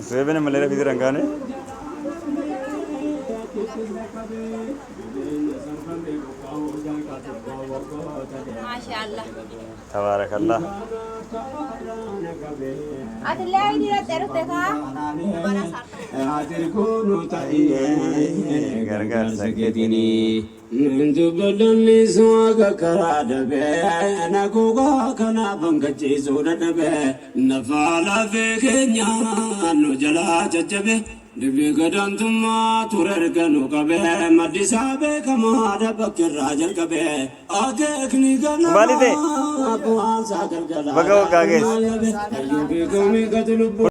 Seven malaria video rangane. Masyaallah. Tabarakallah. Atilla ini lah terus teka. Gar sakit ini. Menjubalani suaga kerada be, naku gua kena bangkaci sudah be, nafala vekenya anu jala cacabe, debi kadang tuma turer kanu kabe, madisa be kamu ada bakir rajan kabe, age kini kana Kembali deh. aku asa kerja. Bagaimana guys?